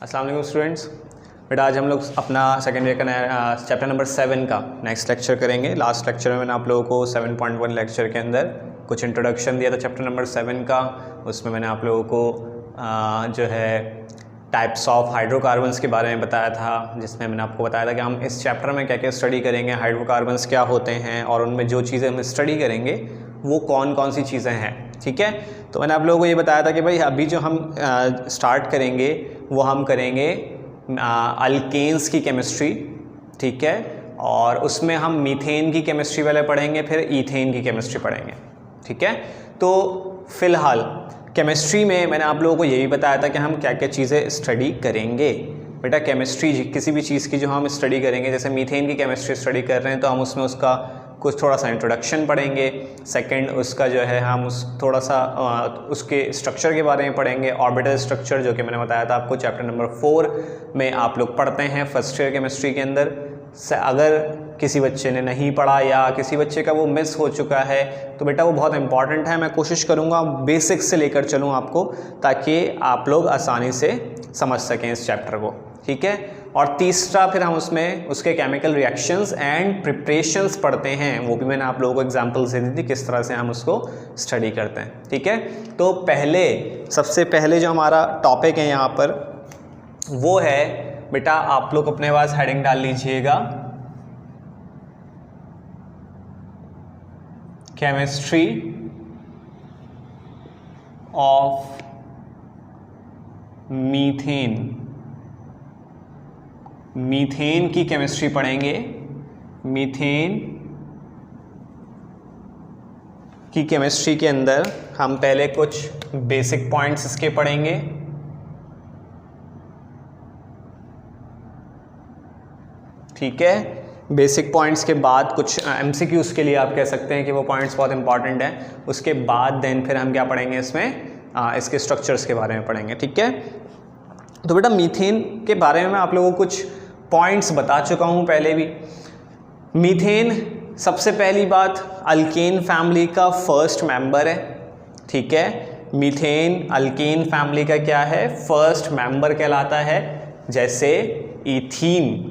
अस्सलाम वालेकुम स्टूडेंट्स। बेटा आज हम लोग अपना सेकेंड ईयर का नया चैप्टर नंबर 7 का नेक्स्ट लेक्चर करेंगे। लास्ट लेक्चर में मैंने आप लोगों को 7.1 लेक्चर के अंदर कुछ इंट्रोडक्शन दिया था चैप्टर नंबर 7 का। उसमें मैंने आप लोगों को जो है टाइप्स ऑफ हाइड्रोकार्बन्स के बारे में बताया था, जिसमें मैंने आपको बताया था कि हम इस चैप्टर में क्या क्या स्टडी करेंगे, हाइड्रोकार्बन्स क्या होते हैं और उनमें जो चीज़ें हम स्टडी करेंगे वो कौन कौन सी चीज़ें हैं। ठीक है, तो मैंने आप लोगों को ये बताया था कि भाई अभी जो हम स्टार्ट करेंगे वो हम करेंगे अल्केन्स की केमिस्ट्री। ठीक है, और उसमें हम मीथेन की केमिस्ट्री पहले पढ़ेंगे, फिर ईथेन की केमिस्ट्री पढ़ेंगे। ठीक है, तो फिलहाल केमिस्ट्री में मैंने आप लोगों को ये भी बताया था कि हम क्या क्या चीज़ें स्टडी करेंगे। बेटा केमिस्ट्री किसी भी चीज़ की जो हम स्टडी करेंगे, जैसे मीथेन की केमिस्ट्री स्टडी कर रहे हैं तो हम उसमें उसका कुछ थोड़ा सा इंट्रोडक्शन पढ़ेंगे। सेकंड उसका जो है हम थोड़ा सा उसके स्ट्रक्चर के बारे में पढ़ेंगे, ऑर्बिटल स्ट्रक्चर, जो कि मैंने बताया था आपको चैप्टर नंबर 4 में आप लोग पढ़ते हैं फर्स्ट ईयर केमिस्ट्री के अंदर। अगर किसी बच्चे ने नहीं पढ़ा या किसी बच्चे का वो मिस हो चुका है तो बेटा वो बहुत इंपॉर्टेंट है। मैं कोशिश करूँगा बेसिक्स से लेकर चलूँ आपको, ताकि आप लोग आसानी से समझ सकें इस चैप्टर को। ठीक है, और तीसरा फिर हम उसमें उसके केमिकल रिएक्शंस एंड प्रिपरेशंस पढ़ते हैं। वो भी मैंने आप लोगों को एग्जांपल्स दे दी थी किस तरह से हम उसको स्टडी करते हैं। ठीक है, तो सबसे पहले जो हमारा टॉपिक है यहाँ पर वो है, बेटा आप लोग अपने पास हेडिंग डाल लीजिएगा, केमिस्ट्री ऑफ मीथेन। मीथेन की केमिस्ट्री पढ़ेंगे। मीथेन की केमिस्ट्री के अंदर हम पहले कुछ बेसिक पॉइंट्स इसके पढ़ेंगे। ठीक है, बेसिक पॉइंट्स के बाद कुछ एमसीक्यूज के लिए आप कह सकते हैं कि वो पॉइंट्स बहुत इंपॉर्टेंट हैं। उसके बाद देन फिर हम क्या पढ़ेंगे, इसमें इसके स्ट्रक्चर्स के बारे में पढ़ेंगे। ठीक है, तो बेटा मीथेन के बारे में मैं आप लोगों को कुछ पॉइंट्स बता चुका हूँ पहले भी। मीथेन सबसे पहली बात अल्केन फैमिली का फर्स्ट मेंबर है। ठीक है, मीथेन अल्केन फैमिली का क्या है, फर्स्ट मेंबर कहलाता है। जैसे ईथीन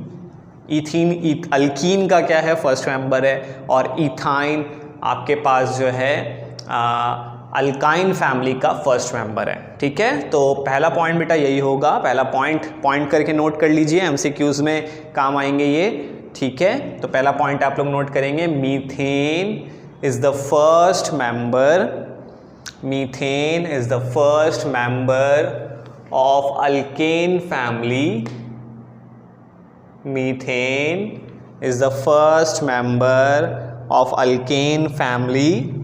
अल्कीन का क्या है, फर्स्ट मेंबर है, और इथाइन आपके पास जो है अल्काइन फैमिली का फर्स्ट मेंबर है। ठीक है, तो पहला पॉइंट बेटा यही होगा। पहला पॉइंट करके नोट कर लीजिए, एमसीक्यूज में काम आएंगे ये। ठीक है, तो पहला पॉइंट आप लोग नोट करेंगे, methane is the first member. Methane is the first member of alkane family. Methane is the first member of alkane family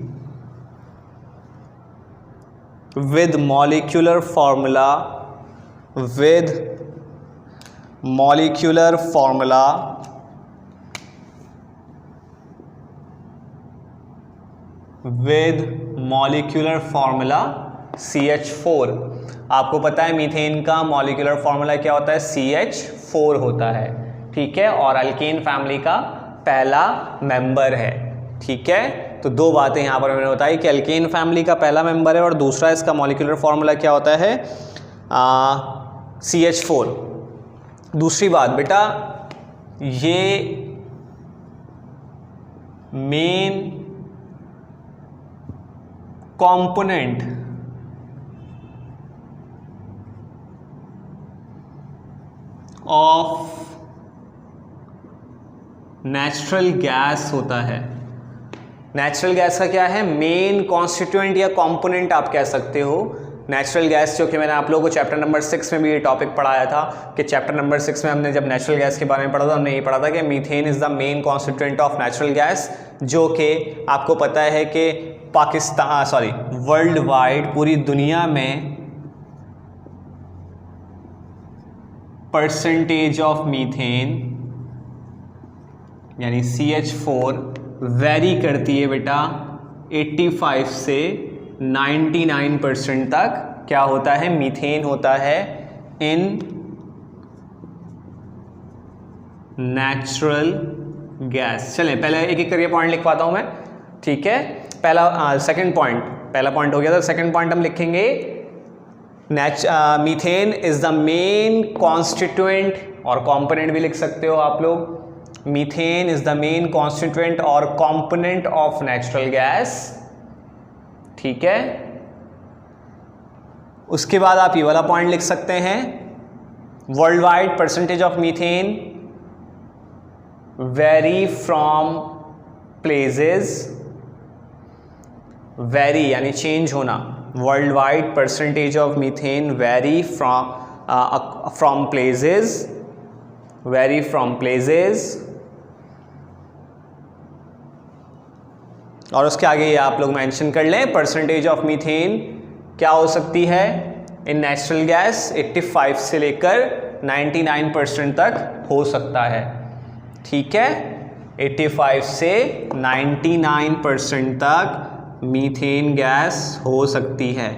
with molecular formula CH4। आपको पता है मीथेन का मॉलिक्यूलर फॉर्मूला क्या होता है, CH4 होता है। ठीक है, और अल्केन फैमिली का पहला मेंबर है। ठीक है, तो दो बातें यहाँ पर मैंने बताई कि अल्केन फैमिली का पहला मेंबर है और दूसरा इसका मॉलिक्यूलर फॉर्मूला क्या होता है, CH4। दूसरी बात बेटा, ये main component of natural gas होता है। नेचुरल गैस का क्या है, मेन कॉन्स्टिट्यूएंट या कंपोनेंट आप कह सकते हो। नेचुरल गैस, जो कि मैंने आप लोगों को चैप्टर नंबर 6 में भी ये टॉपिक पढ़ाया था कि चैप्टर नंबर 6 में हमने जब नेचुरल गैस के बारे में पढ़ा था, हमने ये पढ़ा था कि methane is the main constituent of natural gas, जो कि आपको पता है कि वर्ल्ड वाइड पूरी दुनिया में परसेंटेज ऑफ मीथेन यानी CH4 वेरी करती है बेटा 85 से 99% तक। क्या होता है, मीथेन होता है इन नेचुरल गैस। चलें पहले एक एक करके पॉइंट लिख पाता हूं मैं। ठीक है, पहला हो गया था। सेकंड पॉइंट हम लिखेंगे methane is the main constituent, और कॉम्पोनेंट भी लिख सकते हो आप लोग। Methane is the main constituent और कॉम्पोनेंट ऑफ नेचुरल गैस, ठीक है। उसके बाद आप ये वाला पॉइंट लिख सकते हैं, world wide percentage of methane very from places, very यानी चेंज होना, world wide percentage of methane very from places, very from places. और उसके आगे ये आप लोग मेंशन कर लें, परसेंटेज ऑफ मीथेन क्या हो सकती है इन नेचुरल गैस, 85 से लेकर 99% तक हो सकता है, ठीक है। 85 से 99% तक मीथेन गैस हो सकती है।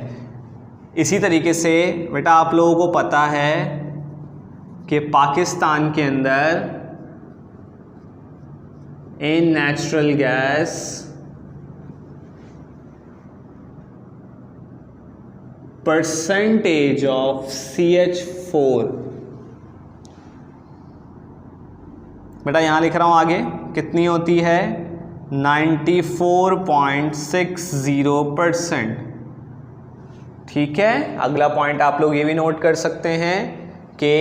इसी तरीके से बेटा आप लोगों को पता है कि पाकिस्तान के अंदर इन natural gas percentage of CH4, बेटा यहां लिख रहा हूं आगे कितनी होती है, 94.60%, ठीक है। अगला पॉइंट आप लोग ये भी नोट कर सकते हैं कि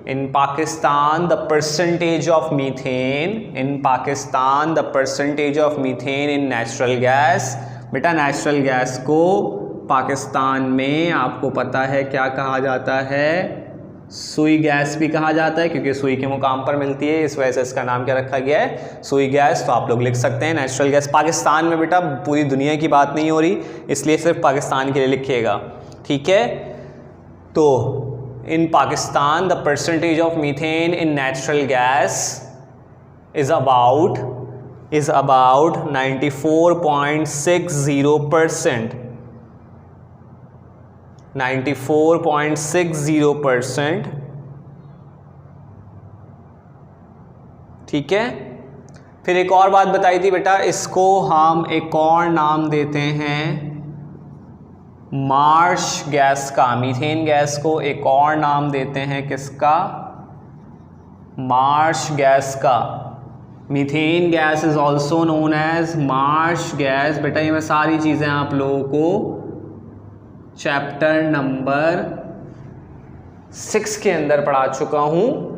in Pakistan the percentage of methane, in Pakistan the percentage of methane in natural gas, बेटा नेचुरल गैस को पाकिस्तान में आपको पता है क्या कहा जाता है, सुई गैस भी कहा जाता है, क्योंकि सुई के मुकाम पर मिलती है, इस वजह से इसका नाम क्या रखा गया है, सुई गैस। तो आप लोग लिख सकते हैं नेचुरल गैस। पाकिस्तान में बेटा पूरी दुनिया की बात नहीं हो रही, इसलिए सिर्फ पाकिस्तान के लिए लिखिएगा, ठीक है। तो in Pakistan the percentage of methane in natural gas is about 94.60%, 94.60%, ठीक है। फिर एक और बात बताई थी बेटा, इसको हम एक और नाम देते हैं मार्श गैस का, मीथेन गैस को एक और नाम देते हैं किसका, मार्श गैस का। Methane gas is also known as marsh gas. बेटा ये मैं सारी चीज़ें आप लोगों को चैप्टर नंबर 6 के अंदर पढ़ा चुका हूँ।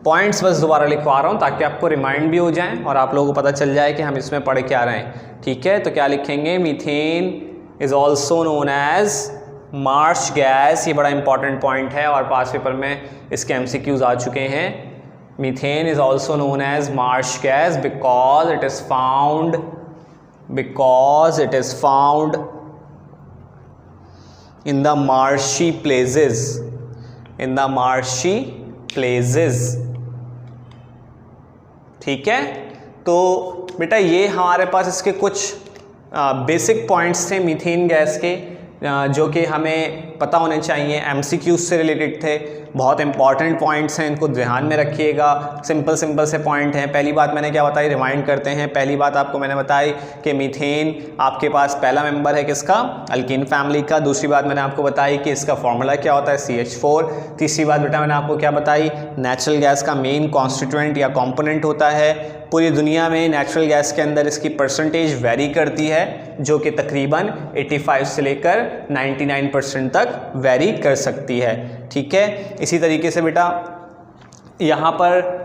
पॉइंट्स बस दोबारा लिखवा रहा हूँ ताकि आपको रिमाइंड भी हो जाए और आप लोगों को पता चल जाए कि हम इसमें पढ़ क्या रहे हैं, ठीक है। तो क्या लिखेंगे, methane is also known as marsh gas. ये बड़ा इंपॉर्टेंट पॉइंट है और पास पेपर में इसके MCQs आ चुके हैं। Methane is also known as marsh gas because it is found in the marshy places, ठीक है। तो बेटा ये हमारे पास इसके कुछ बेसिक पॉइंट्स थे मीथेन गैस के, जो कि हमें पता होने चाहिए, MCQs से रिलेटेड थे, बहुत इंपॉर्टेंट पॉइंट्स हैं, इनको ध्यान में रखिएगा। सिंपल से पॉइंट हैं। पहली बात मैंने क्या बताई, रिमाइंड करते हैं। पहली बात आपको मैंने बताई कि मीथेन आपके पास पहला मेंबर है किसका, अल्कीन फैमिली का। दूसरी बात मैंने आपको बताई कि इसका फॉर्मूला क्या होता है, CH4। तीसरी बात बेटा मैंने आपको क्या बताई, नेचुरल गैस का मेन कॉन्स्टिट्यूएंट या कॉम्पोनेंट होता है। पूरी दुनिया में नेचुरल गैस के अंदर इसकी परसेंटेज वेरी करती है, जो कि तकरीबन 85 से लेकर 99% तक वेरी कर सकती है, ठीक है। इसी तरीके से बेटा यहाँ पर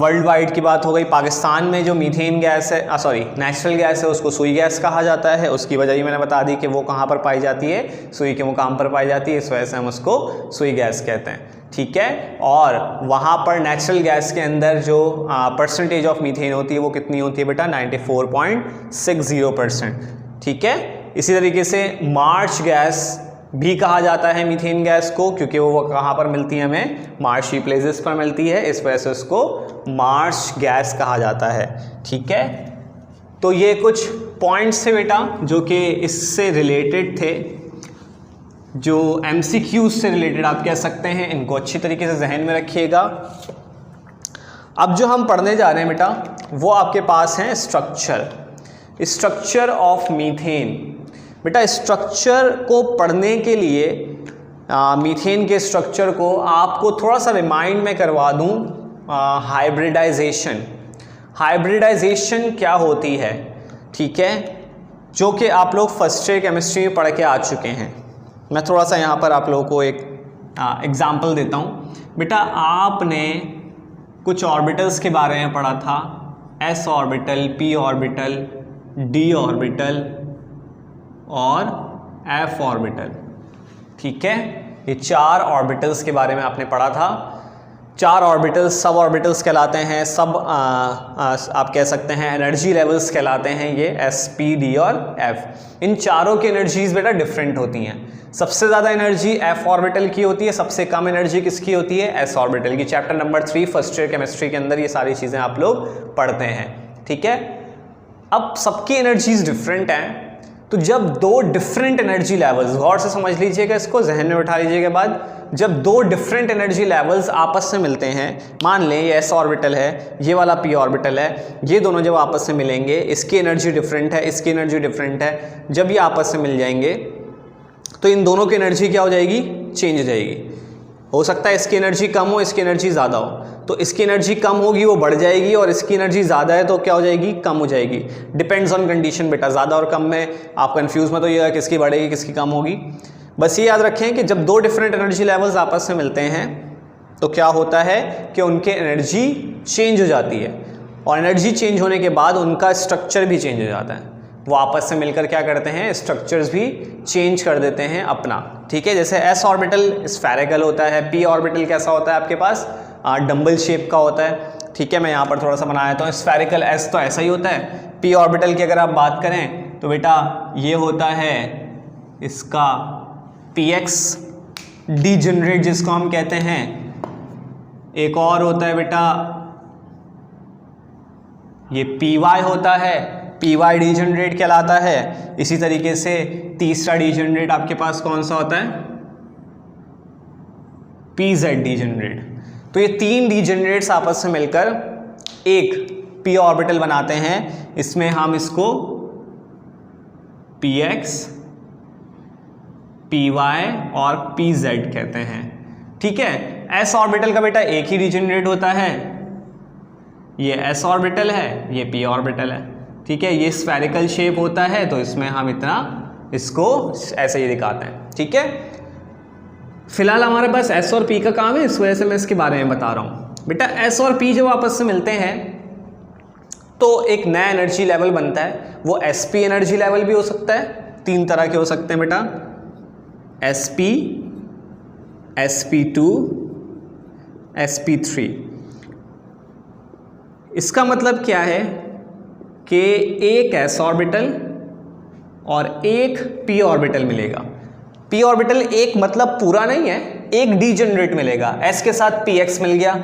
वर्ल्ड वाइड की बात हो गई। पाकिस्तान में जो मीथेन गैस है, नेचुरल गैस है, उसको सुई गैस कहा जाता है। उसकी वजह ही मैंने बता दी कि वो कहाँ पर पाई जाती है, सुई के मुकाम पर पाई जाती है, इस वजह से हम उसको सुई गैस कहते हैं, ठीक है। और वहाँ पर नेचुरल गैस के अंदर जो परसेंटेज ऑफ मीथेन होती है वो कितनी होती है बेटा, 94.60%, ठीक है। इसी तरीके से मार्श गैस भी कहा जाता है मीथेन गैस को, क्योंकि वो कहाँ पर मिलती है, हमें मार्शी प्लेसेस पर मिलती है, इस वजह से उसको मार्श गैस कहा जाता है, ठीक है। तो ये कुछ पॉइंट्स थे बेटा जो कि इससे रिलेटेड थे, जो MCQs से रिलेटेड आप कह सकते हैं। इनको अच्छी तरीके से जहन में रखिएगा। अब जो हम पढ़ने जा रहे हैं बेटा, वो आपके पास है स्ट्रक्चर ऑफ मीथेन। बेटा स्ट्रक्चर को पढ़ने के लिए मीथेन के स्ट्रक्चर को आपको थोड़ा सा रिमाइंड में करवा दूं। हाइब्रिडाइजेशन, हाइब्रिडाइजेशन क्या होती है, ठीक है, जो कि आप लोग फर्स्ट ईयर केमिस्ट्री में पढ़ के आ चुके हैं। मैं थोड़ा सा यहाँ पर आप लोगों को एक एग्जाम्पल देता हूँ। बेटा आपने कुछ ऑर्बिटल्स के बारे में पढ़ा था, s orbital, p orbital, d orbital और f ऑर्बिटल, ठीक है। ये 4 ऑर्बिटल्स के बारे में आपने पढ़ा था। 4 ऑर्बिटल्स सब ऑर्बिटल्स कहलाते हैं, सब आप कह सकते हैं एनर्जी लेवल्स कहलाते हैं ये s, p, d और f। इन चारों की एनर्जीज बेटा डिफरेंट होती हैं। सबसे ज़्यादा एनर्जी f ऑर्बिटल की होती है, सबसे कम एनर्जी किसकी होती है, s ऑर्बिटल की। Chapter number 3 first year chemistry के अंदर ये सारी चीज़ें आप लोग पढ़ते हैं, ठीक है। अब सबकी एनर्जीज डिफरेंट हैं, तो जब 2 डिफरेंट एनर्जी लेवल्स, गौर से समझ लीजिएगा इसको, जहन में बिठा लीजिएगा बाद, जब 2 डिफरेंट एनर्जी लेवल्स आपस में मिलते हैं, मान लें ये s ऑर्बिटल है, ये वाला p ऑर्बिटल है, ये दोनों जब आपस में मिलेंगे, इसकी एनर्जी डिफरेंट है, इसकी एनर्जी डिफरेंट है, जब ये आपस में मिल जाएंगे तो इन दोनों की एनर्जी क्या हो जाएगी, चेंज हो जाएगी। हो सकता है इसकी एनर्जी कम हो, इसकी एनर्जी ज़्यादा हो, तो इसकी एनर्जी कम होगी वो बढ़ जाएगी, और इसकी एनर्जी ज़्यादा है तो क्या हो जाएगी, कम हो जाएगी। डिपेंड्स ऑन कंडीशन बेटा, ज़्यादा और कम में आप कंफ्यूज मत होइएगा किसकी बढ़ेगी किसकी कम होगी। बस ये याद रखें कि जब 2 डिफरेंट एनर्जी लेवल्स आपस में मिलते हैं तो क्या होता है कि उनके एनर्जी चेंज हो जाती है, और एनर्जी चेंज होने के बाद उनका स्ट्रक्चर भी चेंज हो जाता है। वो आपस में मिलकर क्या करते हैं, स्ट्रक्चर्स भी चेंज कर देते हैं अपना, ठीक है। जैसे s ऑर्बिटल स्फेरिकल होता है, p ऑर्बिटल कैसा होता है आपके पास, डंबल शेप का होता है, ठीक है। मैं यहाँ पर थोड़ा सा बनाया तो स्फेरिकल s तो ऐसा ही होता है। p ऑर्बिटल की अगर आप बात करें तो बेटा ये होता है इसका px डीजेनरेट जिसको हम कहते हैं। एक और होता है बेटा ये py होता है, py डीजेनरेट कहलाता है। इसी तरीके से तीसरा डीजेनरेट आपके पास कौन सा होता है, pz डीजेनरेट। तो ये 3 डीजेनरेट्स आपस में मिलकर एक p ऑर्बिटल बनाते हैं। इसमें हम इसको px, py और pz कहते हैं, ठीक है। s ऑर्बिटल का बेटा एक ही डीजेनरेट होता है, ये s ऑर्बिटल है, ये p ऑर्बिटल है, ठीक है। ये स्फेरिकल शेप होता है तो इसमें हम इतना इसको ऐसे ही दिखाते हैं, ठीक है। फिलहाल हमारे पास s और p का काम है, इस वजह से मैं इसके बारे में बता रहा हूँ। बेटा s और p जब आपस में मिलते हैं तो एक नया एनर्जी लेवल बनता है। वो sp एनर्जी लेवल भी हो सकता है, 3 तरह के हो सकते हैं बेटा, sp, sp2, sp3। इसका मतलब क्या है कि एक s ऑर्बिटल और एक p ऑर्बिटल मिलेगा। p ऑर्बिटल एक मतलब पूरा नहीं है, एक डीजेनरेट मिलेगा। s के साथ px मिल गया,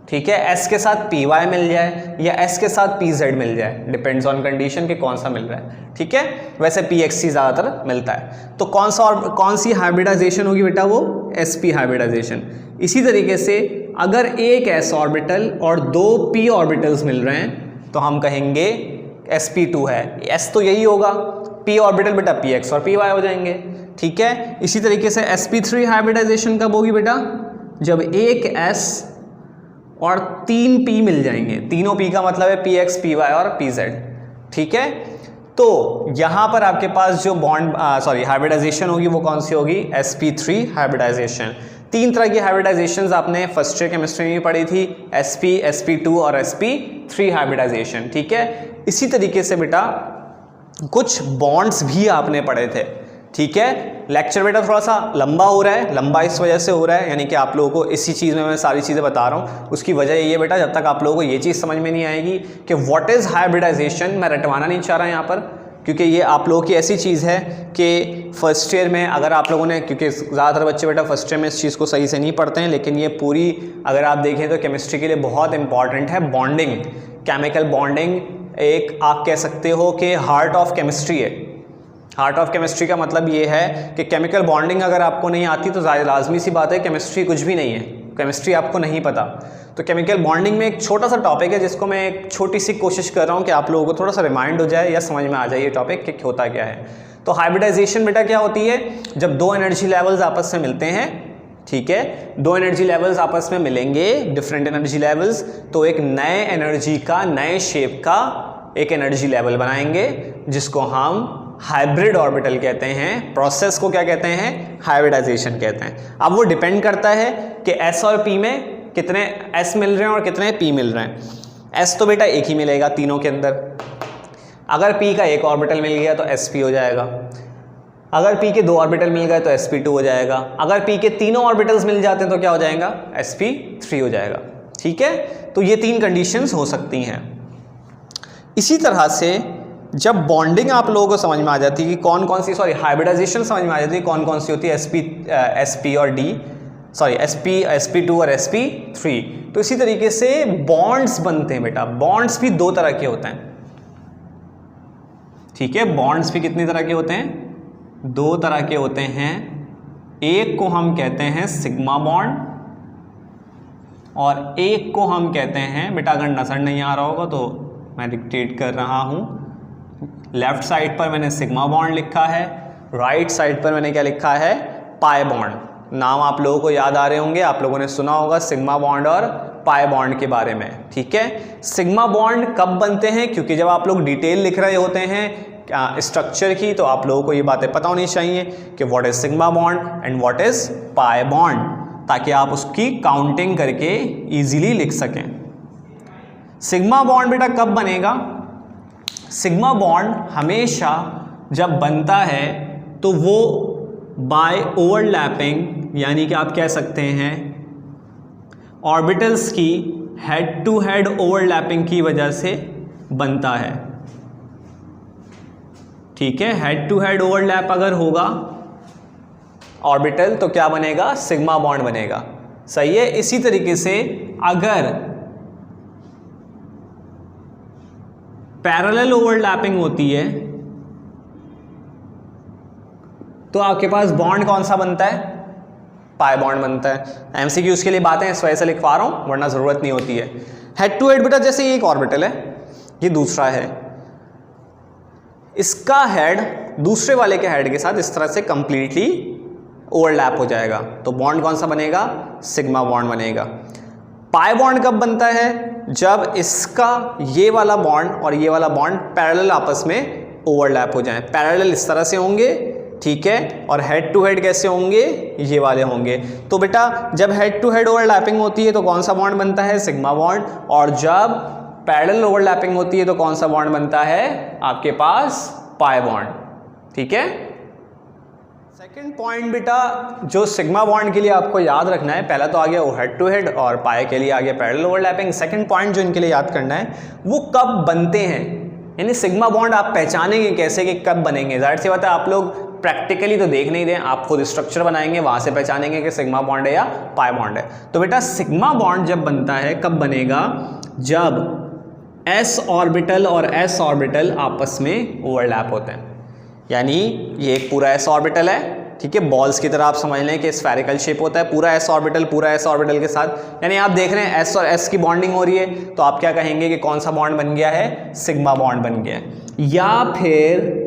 ठीक है, s के साथ py मिल जाए या s के साथ pz मिल जाए, डिपेंड्स ऑन कंडीशन के कौन सा मिल रहा है, ठीक है। वैसे px ही ज़्यादातर मिलता है। तो कौन सी हाइब्रिडाइजेशन होगी बेटा, वो sp हाइब्रिडाइजेशन। इसी तरीके से अगर एक s ऑर्बिटल और 2 p ऑर्बिटल्स मिल रहे हैं तो हम कहेंगे sp2 है। s तो यही होगा, p ऑर्बिटल बेटा px और py हो जाएंगे, ठीक है। इसी तरीके से sp3 हाइब्रिडाइजेशन कब होगी बेटा, जब एक s और 3 p मिल जाएंगे। तीनों p का मतलब है px, py और pz, ठीक है। तो यहाँ पर आपके पास जो हाइब्रिडाइजेशन होगी वो कौन सी होगी, sp3 हाइब्रिडाइजेशन। 3 तरह की हाइब्रिडाइजेशंस आपने फर्स्ट ईयर केमिस्ट्री में पढ़ी थी, sp, sp2 और sp3 हाइब्रिडाइजेशन, ठीक है। इसी तरीके से बेटा कुछ बॉन्ड्स भी आपने पढ़े थे, ठीक है। लेक्चर बेटा थोड़ा सा लंबा हो रहा है, लंबा इस वजह से हो रहा है यानी कि आप लोगों को इसी चीज़ में मैं सारी चीज़ें बता रहा हूँ। उसकी वजह ये बेटा, जब तक आप लोगों को ये चीज़ समझ में नहीं आएगी कि व्हाट इज़ हाइब्रिडाइजेशन, मैं रटवाना नहीं चाह रहा यहाँ पर, क्योंकि ये आप लोगों की ऐसी चीज़ है कि फर्स्ट ईयर में अगर आप लोगों ने, क्योंकि ज़्यादातर बच्चे बेटा फर्स्ट ईयर में इस चीज़ को सही से नहीं पढ़ते हैं, लेकिन ये पूरी अगर आप देखें तो केमिस्ट्री के लिए बहुत इंपॉर्टेंट है। बॉन्डिंग, केमिकल बॉन्डिंग एक आप कह सकते हो कि हार्ट ऑफ केमिस्ट्री है। हार्ट ऑफ केमिस्ट्री का मतलब ये है कि केमिकल बॉन्डिंग अगर आपको नहीं आती तो लाजमी सी बात है केमिस्ट्री कुछ भी नहीं है, केमिस्ट्री आपको नहीं पता। तो केमिकल बॉन्डिंग में एक छोटा सा टॉपिक है जिसको मैं एक छोटी सी कोशिश कर रहा हूँ कि आप लोगों को थोड़ा सा रिमाइंड हो जाए या समझ में आ जाए ये टॉपिक कि होता क्या है। तो हाइब्रिडाइजेशन बेटा क्या होती है, जब दो एनर्जी लेवल्स आपस में मिलते हैं, ठीक है, दो एनर्जी लेवल्स आपस में मिलेंगे, डिफरेंट एनर्जी लेवल्स, तो एक नए एनर्जी का, नए शेप का एक एनर्जी लेवल बनाएंगे जिसको हम हाइब्रिड ऑर्बिटल कहते हैं। प्रोसेस को क्या कहते हैं, हाइब्रिडाइजेशन कहते हैं। अब वो डिपेंड करता है कि एस और पी में कितने एस मिल रहे हैं और कितने पी मिल रहे हैं। एस तो बेटा एक ही मिलेगा तीनों के अंदर, अगर पी का एक ऑर्बिटल मिल गया तो एस पी हो जाएगा, अगर पी के दो ऑर्बिटल मिल गए तो sp2 हो जाएगा, अगर पी के तीनों ऑर्बिटल्स मिल जाते हैं तो क्या हो जाएगा, sp3 हो जाएगा। ठीक है, तो ये तीन कंडीशंस हो सकती हैं। इसी तरह से जब बॉन्डिंग आप लोगों को समझ में आ जाती है कि कौन कौन सी, सॉरी हाइब्रिडाइजेशन समझ में आ जाती है कौन कौन सी होती है, sp और d, सॉरी sp2 और sp3, तो इसी तरीके से बॉन्ड्स बनते हैं बेटा। बॉन्ड्स भी दो तरह के होते हैं, ठीक है, बॉन्ड्स भी कितनी तरह के होते हैं, दो तरह के होते हैं। एक को हम कहते हैं सिग्मा बॉन्ड और एक को हम कहते हैं, बेटा अगर नजर नहीं आ रहा होगा तो मैं डिक्टेट कर रहा हूं, लेफ्ट साइड पर मैंने सिग्मा बॉन्ड लिखा है, राइट साइड पर मैंने क्या लिखा है, पाई बॉन्ड। नाम आप लोगों को याद आ रहे होंगे, आप लोगों ने सुना होगा सिग्मा बॉन्ड और पाई बॉन्ड के बारे में। ठीक है, सिग्मा बॉन्ड कब बनते हैं, क्योंकि जब आप लोग डिटेल लिख रहे होते हैं स्ट्रक्चर की, तो आप लोगों को ये बातें पता होनी चाहिए कि what is sigma bond and what is pi bond, ताकि आप उसकी काउंटिंग करके इजीली लिख सकें। सिग्मा बॉन्ड बेटा कब बनेगा, सिग्मा बॉन्ड हमेशा जब बनता है तो वो बाय ओवरलैपिंग, यानी कि आप कह सकते हैं ऑर्बिटल्स की हेड टू हेड ओवरलैपिंग की वजह से बनता है। ठीक है, हेड टू हेड ओवरलैप अगर होगा ऑर्बिटल तो क्या बनेगा, सिग्मा बॉन्ड बनेगा। सही है। इसी तरीके से अगर पैरेलल ओवरलैपिंग होती है तो आपके पास बॉन्ड कौन सा बनता है, पाई बॉन्ड बनता है। एमसीक्यूज के लिए बातें इस वजह से लिखवा रहा हूं, वरना जरूरत नहीं होती है। हेड टू हेड बेटा जैसे ये एक ऑर्बिटल है, ये दूसरा है, इसका हेड दूसरे वाले के हेड के साथ इस तरह से कंप्लीटली ओवरलैप हो जाएगा, तो बॉन्ड कौन सा बनेगा, सिग्मा बॉन्ड बनेगा। पाई बॉन्ड कब बनता है, जब इसका ये वाला बॉन्ड और ये वाला बॉन्ड पैरेलल आपस में ओवरलैप हो जाएं। पैरेलल इस तरह से होंगे, ठीक है, और हेड टू हेड कैसे होंगे, ये वाले होंगे। तो बेटा जब हेड टू हेड ओवरलैपिंग होती है तो कौन सा बॉन्ड बनता है, सिग्मा बॉन्ड, और जब पैरेलल ओवरलैपिंग होती है तो कौन सा बॉन्ड बनता है आपके पास, पाई बॉन्ड। ठीक है। सेकंड पॉइंट बेटा जो सिग्मा बॉन्ड के लिए आपको याद रखना है, पहला तो आ गया हेड टू हेड और पाई के लिए आ गया पैरेलल ओवरलैपिंग। सेकंड पॉइंट जो इनके लिए याद करना है वो कब बनते हैं, यानी सिग्मा बॉन्ड आप पहचानेंगे कैसे कि कब बनेंगे। जाहिर सी बात है आप लोग प्रैक्टिकली तो देख नहीं रहे, आप खुद स्ट्रक्चर बनाएंगे, वहां से पहचानेंगे कि सिग्मा बॉन्ड है या पाई बॉन्ड है। तो बेटा सिग्मा बॉन्ड जब बनता है कब बनेगा, जब s ऑर्बिटल और s ऑर्बिटल आपस में ओवरलैप होते हैं। यानी ये एक पूरा s ऑर्बिटल है, ठीक है, बॉल्स की तरह आप समझ लें कि स्फेरिकल शेप होता है, पूरा s ऑर्बिटल के साथ, यानी आप देख रहे हैं s और s की बॉन्डिंग हो रही है, तो आप क्या कहेंगे कि कौन सा बॉन्ड बन गया है, सिग्मा बॉन्ड बन गया है। या फिर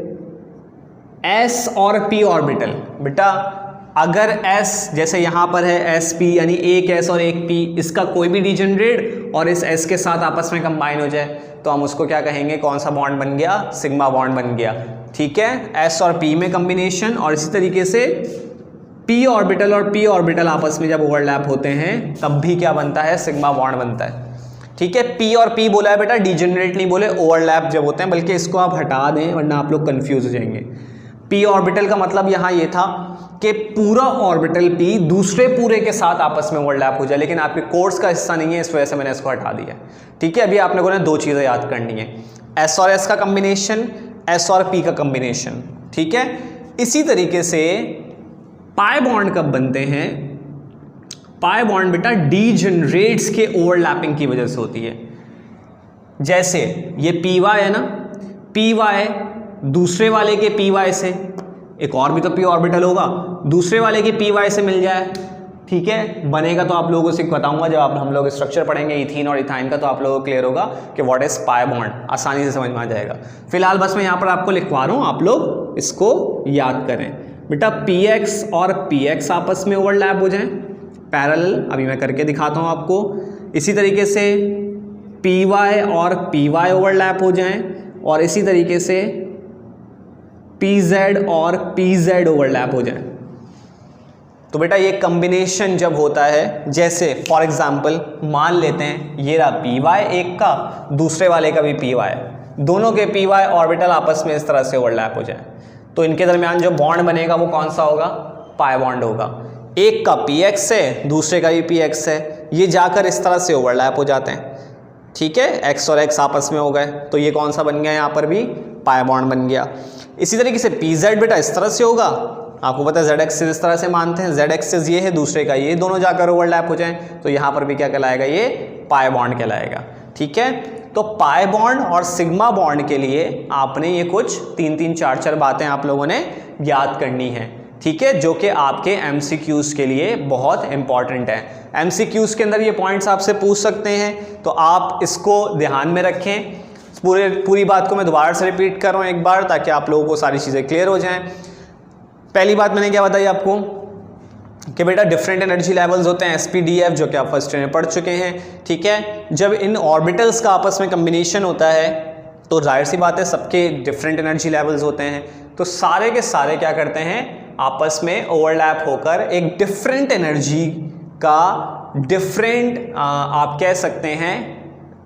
s और p ऑर्बिटल, बेटा अगर s जैसे यहाँ पर है sp, यानी एक s और एक p, इसका कोई भी डिजेनरेट और इस s के साथ आपस में कंबाइन हो जाए तो हम उसको क्या कहेंगे, कौन सा बॉन्ड बन गया, सिग्मा बॉन्ड बन गया। ठीक है, s और p में कॉम्बिनेशन, और इसी तरीके से p ऑर्बिटल और p ऑर्बिटल आपस में जब ओवरलैप होते हैं तब भी क्या बनता है, सिग्मा बॉन्ड बनता है। ठीक है, p और p बोला है बेटा, डिजेनरेट नहीं बोले, ओवरलैप जब होते हैं, बल्कि इसको आप हटा दें वरना आप लोग कंफ्यूज हो जाएंगे। p ऑर्बिटल का मतलब यहाँ ये था कि पूरा ऑर्बिटल p दूसरे पूरे के साथ आपस में ओवरलैप हो जाए, लेकिन आपके कोर्स का हिस्सा नहीं है, इस वजह से मैंने इसको हटा दिया। ठीक है, अभी आप लोगों ने दो चीज़ें याद करनी है, s और s का कॉम्बिनेशन, s और p का कॉम्बिनेशन। ठीक है, इसी तरीके से पाई बॉन्ड कब बनते हैं, पाई बॉन्ड बेटा डीजेनरेट्स के ओवरलैपिंग की वजह से होती है। जैसे ये py है ना, py दूसरे वाले के py से, एक और भी तो p ऑर्बिटल होगा, दूसरे वाले के py से मिल जाए, ठीक है, बनेगा। तो आप लोगों से बताऊंगा जब हम लोग स्ट्रक्चर पढ़ेंगे इथीन और इथाइन का, तो आप लोगों को क्लियर होगा कि व्हाट इज पाई बॉन्ड, आसानी से समझ में आ जाएगा। फिलहाल बस मैं यहाँ पर आपको लिखवा रहा हूँ, आप लोग इसको याद करें बेटा। px और px आपस में ओवरलैप हो जाएं पैरेलल, अभी मैं करके दिखाता हूँ आपको। इसी तरीके से py और py ओवरलैप हो जाएं, और इसी तरीके से pz और pz ओवरलैप हो जाएं। तो बेटा ये कॉम्बिनेशन जब होता है, जैसे फॉर एग्जांपल मान लेते हैं ये रहा py एक का, दूसरे वाले का भी py, दोनों के py ऑर्बिटल आपस में इस तरह से ओवरलैप हो जाए, तो इनके दरमियान जो बॉन्ड बनेगा वो कौन सा होगा? पाई बॉन्ड होगा। एक का px है, दूसरे का भी px है, ये जाकर इस तरह से ओवरलैप हो जाते हैं, ठीक है। x और x आपस में हो गए, तो ये कौन सा बन गया? यहाँ पर भी पाई बॉन्ड बन गया। इसी तरीके से pz बेटा इस तरह से होगा, आपको पता है z एक्सिस इस तरह से मानते हैं, z एक्सिस ये है, दूसरे का ये, दोनों जाकर ओवरलैप हो जाएं, तो यहाँ पर भी क्या कहलाएगा? ये पाई बॉन्ड कहलाएगा, ठीक है। तो पाई बॉन्ड और सिग्मा बॉन्ड के लिए आपने ये कुछ 3-3, 4-4 बातें आप लोगों ने याद करनी है, ठीक है, जो कि आपके MCQs के लिए बहुत इंपॉर्टेंट है। MCQs के अंदर ये पॉइंट्स आपसे पूछ सकते हैं, तो आप इसको ध्यान में रखें। पूरी बात को मैं दोबारा से रिपीट कर रहा हूँ एक बार, ताकि आप लोगों को सारी चीज़ें क्लियर हो जाएं। पहली बात मैंने क्या बताई आपको कि बेटा डिफरेंट एनर्जी लेवल्स होते हैं SPDF, जो कि आप फर्स्ट ईयर में पढ़ चुके हैं, ठीक है। जब इन ऑर्बिटल्स का आपस में कम्बिनेशन होता है तो जाहिर सी बात है सबके डिफरेंट एनर्जी लेवल्स होते हैं, तो सारे के सारे क्या करते हैं? आपस में ओवरलैप होकर एक डिफरेंट एनर्जी का आप कह सकते हैं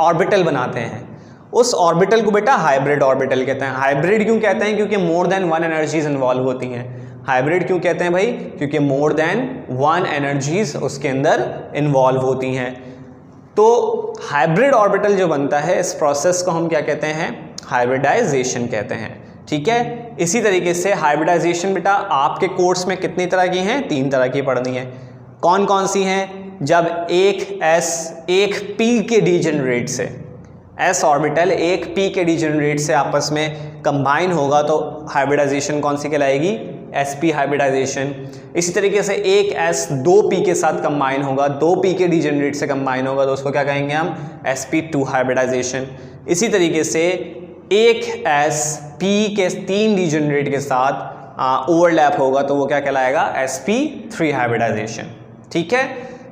ऑर्बिटल बनाते हैं। उस ऑर्बिटल को बेटा हाइब्रिड ऑर्बिटल कहते हैं। हाइब्रिड क्यों कहते हैं? क्योंकि more than one energies involve होती हैं। हाइब्रिड क्यों कहते हैं भाई? क्योंकि मोर देन वन एनर्जीज उसके अंदर इन्वॉल्व होती हैं। तो हाइब्रिड ऑर्बिटल जो बनता है, इस प्रोसेस को हम क्या कहते हैं? हाइब्रिडाइजेशन कहते हैं, ठीक है। इसी तरीके से हाइब्रिडाइजेशन बेटा आपके कोर्स में कितनी तरह की हैं? 3 तरह की पढ़नी है। कौन कौन सी हैं? जब एक s एक p के डीजेनरेट से, s ऑर्बिटल एक p के डीजेनरेट से आपस में कंबाइन होगा तो हाइब्रिडाइजेशन कौन सी कहलाएगी? sp hybridisation. इसी तरीके से एक s 2p के साथ कंबाइन होगा, 2p के डीजेनरेट से कंबाइन होगा तो उसको क्या कहेंगे हम? sp2 hybridisation. इसी तरीके से एक s p के 3 डीजेनरेट के साथ ओवरलैप होगा तो वो क्या कहलाएगा? sp3 हाइब्रिडाइजेशन, ठीक है।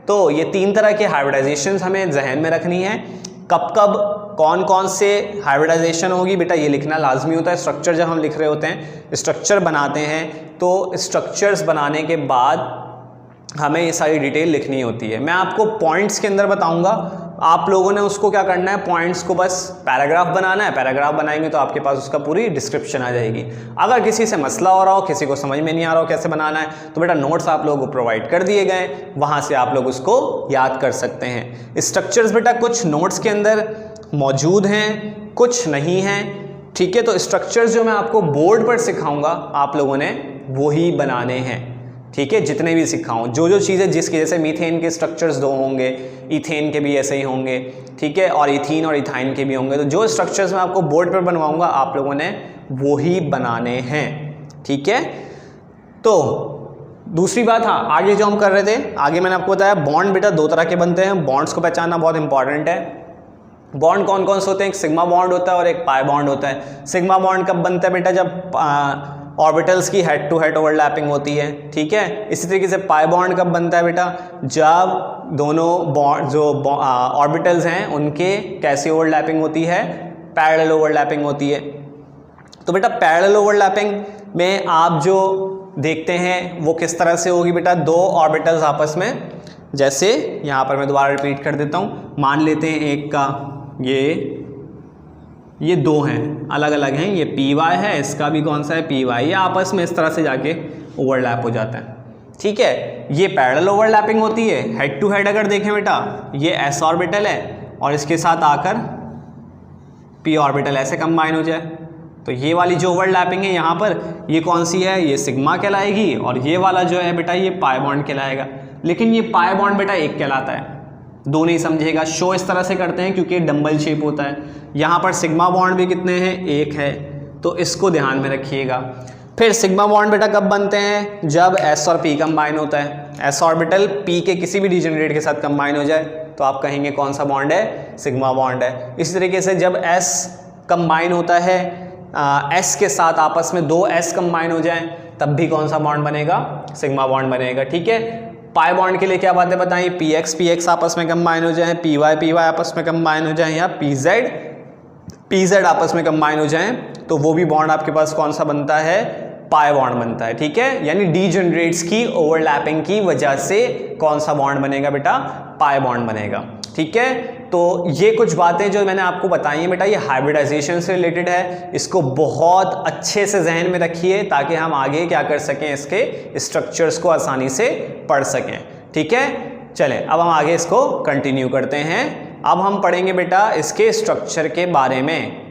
तो ये 3 तरह के हाइब्रिडाइजेशन हमें जहन में रखनी है। कब कब कौन कौन से हाइब्रिडाइजेशन होगी बेटा ये लिखना लाजमी होता है। स्ट्रक्चर जब हम लिख रहे होते हैं, स्ट्रक्चर बनाते हैं, तो स्ट्रक्चर्स बनाने के बाद हमें ये सारी डिटेल लिखनी होती है। मैं आपको पॉइंट्स के अंदर बताऊंगा, आप लोगों ने उसको क्या करना है? पॉइंट्स को बस पैराग्राफ बनाना है। पैराग्राफ बनाएंगे तो आपके पास उसका पूरी डिस्क्रिप्शन आ जाएगी। अगर किसी से मसला हो रहा हो, किसी को समझ में नहीं आ रहा हो कैसे बनाना है, तो बेटा नोट्स आप लोगों को प्रोवाइड कर दिए गए, वहाँ से आप लोग उसको याद कर सकते हैं। स्ट्रक्चर्स बेटा कुछ नोट्स के अंदर मौजूद हैं, कुछ नहीं हैं, ठीक है। तो स्ट्रक्चर्स जो मैं आपको बोर्ड पर सिखाऊंगा आप लोगों ने वही बनाने हैं, ठीक है। जितने भी सिखाऊं, जो जो चीज़ें जिसके, जैसे मीथेन के स्ट्रक्चर्स 2 होंगे, इथेन के भी ऐसे ही होंगे, ठीक है, और इथीन और इथाइन के भी होंगे। तो जो स्ट्रक्चर्स मैं आपको बोर्ड पर बनवाऊंगा आप लोगों ने वही बनाने हैं, ठीक है। तो दूसरी बात, हाँ आगे जो हम कर रहे थे, आगे मैंने आपको बताया बॉन्ड बेटा 2 तरह के बनते हैं। बॉन्ड्स को पहचानना बहुत इंपॉर्टेंट है। बॉन्ड कौन कौन से होते हैं? एक सिग्मा बॉन्ड होता है और एक पाई बॉन्ड होता है। सिग्मा बॉन्ड कब बनता है बेटा? जब ऑर्बिटल्स की हेड टू हेड ओवरलैपिंग होती है, ठीक है। इसी तरीके से पाई बॉन्ड कब बनता है बेटा? जब दोनों बॉन्ड जो ऑर्बिटल्स हैं उनके कैसी ओवरलैपिंग होती है? पैरेलल ओवरलैपिंग होती है। तो बेटा पैरेलल ओवरलैपिंग में आप जो देखते हैं वो किस तरह से होगी बेटा? 2 ऑर्बिटल्स आपस में, जैसे यहाँ पर मैं दोबारा रिपीट कर देता हूँ, मान लेते हैं एक का ये 2 हैं, अलग अलग हैं, ये py है, इसका भी कौन सा है? py। ये आपस में इस तरह से जाके ओवरलैप हो जाता है, ठीक है। ये पैरेलल ओवरलैपिंग होती है। हेड टू हेड अगर देखें बेटा, ये s ऑर्बिटल है और इसके साथ आकर p ऑर्बिटल ऐसे कंबाइन हो जाए, तो ये वाली जो ओवरलैपिंग है यहाँ पर, ये कौन सी है? ये सिग्मा कहलाएगी, और ये वाला जो है बेटा ये पाई बॉन्ड कहलाएगा। लेकिन ये पाई बॉन्ड बेटा एक कहलाता है, 2 नहीं समझेगा। शो इस तरह से करते हैं क्योंकि डंबल शेप होता है। यहाँ पर सिग्मा बॉन्ड भी कितने हैं? 1 है, तो इसको ध्यान में रखिएगा। फिर सिग्मा बॉन्ड बेटा कब बनते हैं? जब s और p कंबाइन होता है। s ऑर्बिटल p के किसी भी डीजेनरेट के साथ कंबाइन हो जाए तो आप कहेंगे कौन सा बॉन्ड है? सिग्मा बॉन्ड है। इसी तरीके से जब s कंबाइन होता है S के साथ आपस में 2 S कंबाइन हो जाएं तब भी कौन सा बॉन्ड बनेगा, सिग्मा बॉन्ड बनेगा। ठीक है, पाई बॉन्ड के लिए क्या बातें बताई, PX आपस में कंबाइन हो जाएं, PY आपस में कंबाइन हो जाएं, या PZ आपस में कंबाइन हो जाएं, तो वो भी बॉन्ड आपके पास कौन सा बनता है, पाई बॉन्ड बनता है। ठीक है, यानी डीजेनरेट्स की ओवरलैपिंग की वजह से कौन सा बॉन्ड बनेगा बेटा, पाई बॉन्ड बनेगा। ठीक है, तो ये कुछ बातें जो मैंने आपको बताई हैं बेटा, ये हाइब्रिडाइजेशन से रिलेटेड है। इसको बहुत अच्छे से जहन में रखिए ताकि हम आगे क्या कर सकें, इसके स्ट्रक्चर्स को आसानी से पढ़ सकें। ठीक है, चलें अब हम आगे इसको कंटिन्यू करते हैं। अब हम पढ़ेंगे बेटा इसके स्ट्रक्चर के बारे में।